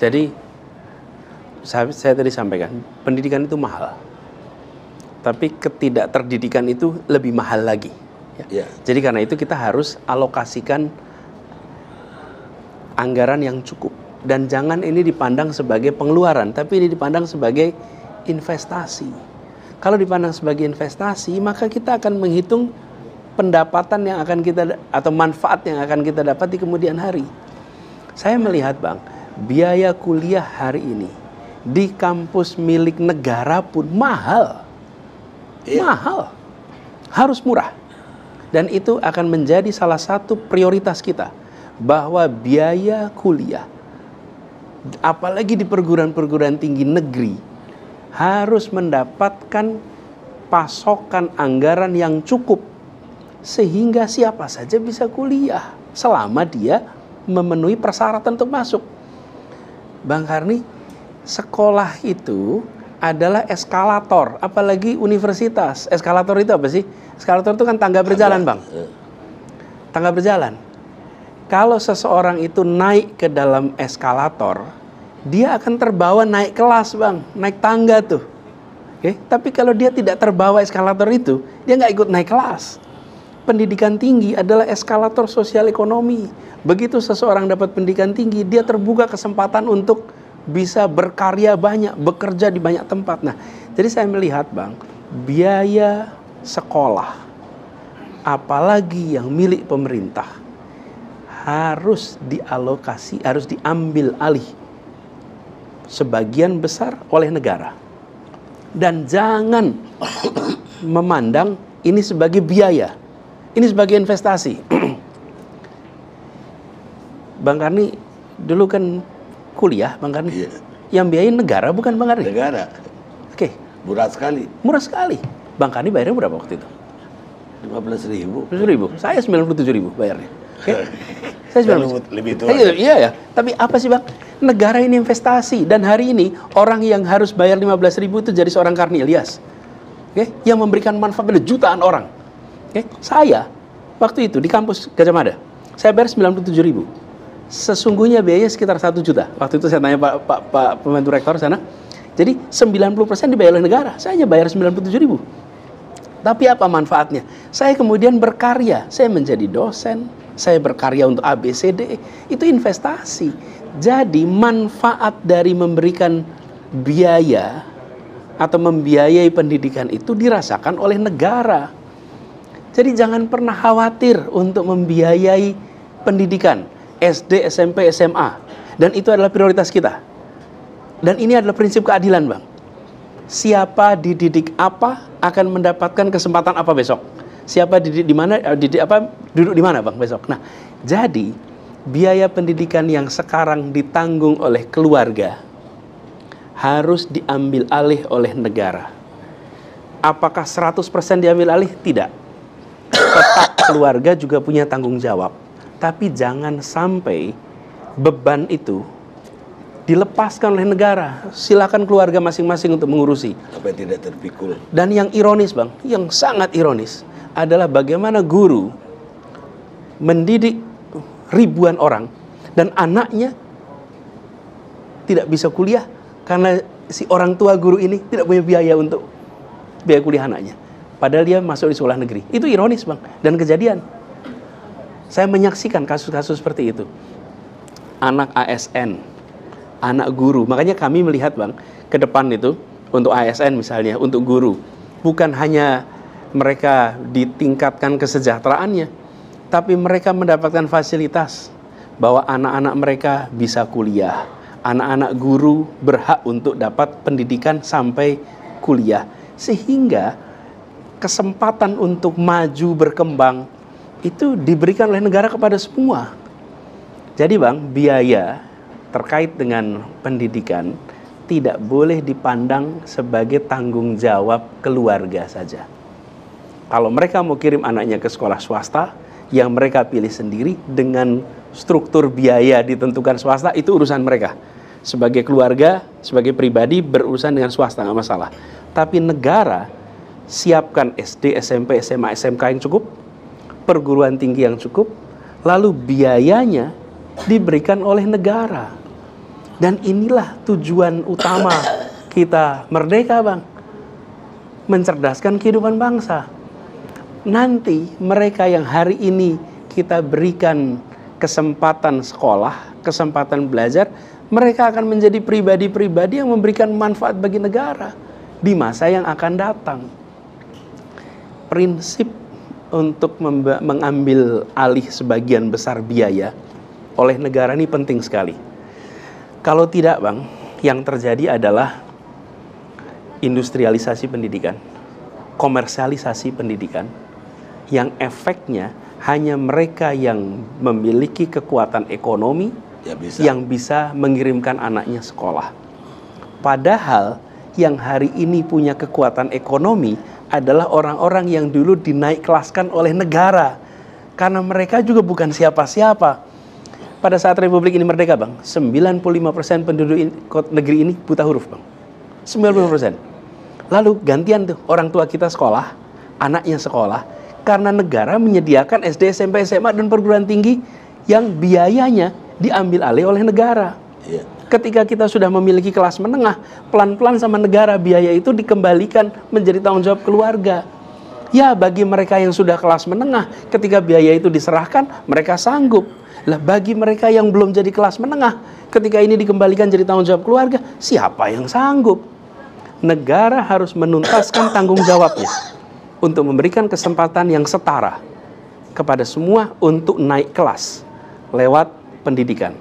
Jadi saya tadi sampaikan, pendidikan itu mahal. Tapi ketidakterdidikan itu lebih mahal lagi. Ya. Jadi karena itu kita harus alokasikan anggaran yang cukup. Dan jangan ini dipandang sebagai pengeluaran, tapi ini dipandang sebagai investasi. Kalau dipandang sebagai investasi, maka kita akan menghitung pendapatan yang akan kita, atau manfaat yang akan kita dapat di kemudian hari. Saya melihat Bang, biaya kuliah hari ini di kampus milik negara pun mahal. Mahal. Harus murah. Dan itu akan menjadi salah satu prioritas kita. Bahwa biaya kuliah, apalagi di perguruan-perguruan tinggi negeri, harus mendapatkan pasokan anggaran yang cukup. Sehingga siapa saja bisa kuliah. Selama dia memenuhi persyaratan untuk masuk. Bang Karni, sekolah itu adalah eskalator, apalagi universitas. Eskalator itu apa sih? Eskalator itu kan tangga berjalan, Bang. Tangga berjalan. Kalau seseorang itu naik ke dalam eskalator, dia akan terbawa naik kelas, Bang. Naik tangga tuh. Oke? Tapi kalau dia tidak terbawa eskalator itu, dia nggak ikut naik kelas. Pendidikan tinggi adalah eskalator sosial ekonomi. Begitu seseorang dapat pendidikan tinggi, dia terbuka kesempatan untuk bisa berkarya banyak, bekerja di banyak tempat. Nah, jadi saya melihat Bang, biaya sekolah, apalagi yang milik pemerintah, harus dialokasi, harus diambil alih sebagian besar oleh negara. Dan jangan memandang ini sebagai biaya, ini sebagai investasi. Bang Karni dulu kan kuliah, Bang Karni. Iya. Yang biayain negara bukan Bang Karni? Negara. Oke. Murah sekali. Murah sekali. Bang Karni bayarnya berapa waktu itu? 15.000. 15.000. Saya 97.000 bayarnya. Oke. Saya 97.000. Lebih tua. Iya ya. Tapi apa sih Bang? Negara ini investasi. Dan hari ini orang yang harus bayar 15.000 itu jadi seorang Karni Ilyas. Oke. Yang memberikan manfaat pada jutaan orang. Oke. Saya waktu itu di kampus Gajah Mada, saya bayar 97.000. Sesungguhnya biayanya sekitar 1 juta. Waktu itu saya tanya Pak pembantu rektor sana. Jadi 90% dibayar oleh negara. Saya hanya bayar 97.000. Tapi apa manfaatnya? Saya kemudian berkarya. Saya menjadi dosen. Saya berkarya untuk ABCD. Itu investasi. Jadi manfaat dari memberikan biaya atau membiayai pendidikan itu dirasakan oleh negara. Jadi jangan pernah khawatir untuk membiayai pendidikan SD, SMP, SMA. Dan itu adalah prioritas kita. Dan ini adalah prinsip keadilan, Bang. Siapa dididik apa akan mendapatkan kesempatan apa besok. Siapa dididik di mana, duduk di mana, Bang, besok. Nah, jadi biaya pendidikan yang sekarang ditanggung oleh keluarga harus diambil alih oleh negara. Apakah 100% diambil alih? Tidak. Tetap keluarga juga punya tanggung jawab. Tapi jangan sampai beban itu dilepaskan oleh negara. Silakan keluarga masing-masing untuk mengurusi. Sampai tidak terpikul. Dan yang ironis Bang, yang sangat ironis adalah bagaimana guru mendidik ribuan orang dan anaknya tidak bisa kuliah karena si orang tua guru ini tidak punya biaya untuk biaya kuliah anaknya. Padahal dia masuk di sekolah negeri. Itu ironis Bang, dan kejadian. Saya menyaksikan kasus-kasus seperti itu. Anak ASN, anak guru. Makanya kami melihat Bang, ke depan itu untuk ASN misalnya, untuk guru, bukan hanya mereka ditingkatkan kesejahteraannya, tapi mereka mendapatkan fasilitas bahwa anak-anak mereka bisa kuliah. Anak-anak guru berhak untuk dapat pendidikan sampai kuliah. Sehingga kesempatan untuk maju berkembang itu diberikan oleh negara kepada semua. Jadi Bang, biaya terkait dengan pendidikan tidak boleh dipandang sebagai tanggung jawab keluarga saja. Kalau mereka mau kirim anaknya ke sekolah swasta, yang mereka pilih sendiri dengan struktur biaya ditentukan swasta, itu urusan mereka. Sebagai keluarga, sebagai pribadi berurusan dengan swasta, nggak masalah. Tapi negara siapkan SD, SMP, SMA, SMK yang cukup, perguruan tinggi yang cukup, lalu biayanya diberikan oleh negara. Dan inilah tujuan utama kita merdeka, Bang. Mencerdaskan kehidupan bangsa. Nanti mereka yang hari ini kita berikan kesempatan sekolah, kesempatan belajar, mereka akan menjadi pribadi-pribadi yang memberikan manfaat bagi negara di masa yang akan datang. Prinsip untuk mengambil alih sebagian besar biaya oleh negara ini penting sekali. Kalau tidak, Bang, yang terjadi adalah industrialisasi pendidikan, komersialisasi pendidikan, yang efeknya hanya mereka yang memiliki kekuatan ekonomi yang bisa mengirimkan anaknya sekolah. Padahal yang hari ini punya kekuatan ekonomi adalah orang-orang yang dulu dinaik kelaskan oleh negara. Karena mereka juga bukan siapa-siapa. Pada saat Republik ini merdeka, Bang, 95% penduduk negeri ini buta huruf, Bang. 90%. Lalu gantian tuh, orang tua kita sekolah, anaknya sekolah, karena negara menyediakan SD, SMP, SMA, dan perguruan tinggi yang biayanya diambil alih oleh negara. Ketika kita sudah memiliki kelas menengah, pelan-pelan sama negara biaya itu dikembalikan menjadi tanggung jawab keluarga. Ya, bagi mereka yang sudah kelas menengah, ketika biaya itu diserahkan, mereka sanggup. Lah, bagi mereka yang belum jadi kelas menengah, ketika ini dikembalikan jadi tanggung jawab keluarga, siapa yang sanggup? Negara harus menuntaskan tanggung jawabnya untuk memberikan kesempatan yang setara kepada semua untuk naik kelas lewat pendidikan.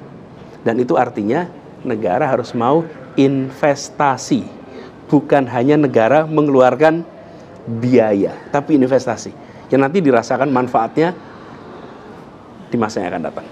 Dan itu artinya negara harus mau investasi, bukan hanya negara mengeluarkan biaya, tapi investasi yang nanti dirasakan manfaatnya di masa yang akan datang.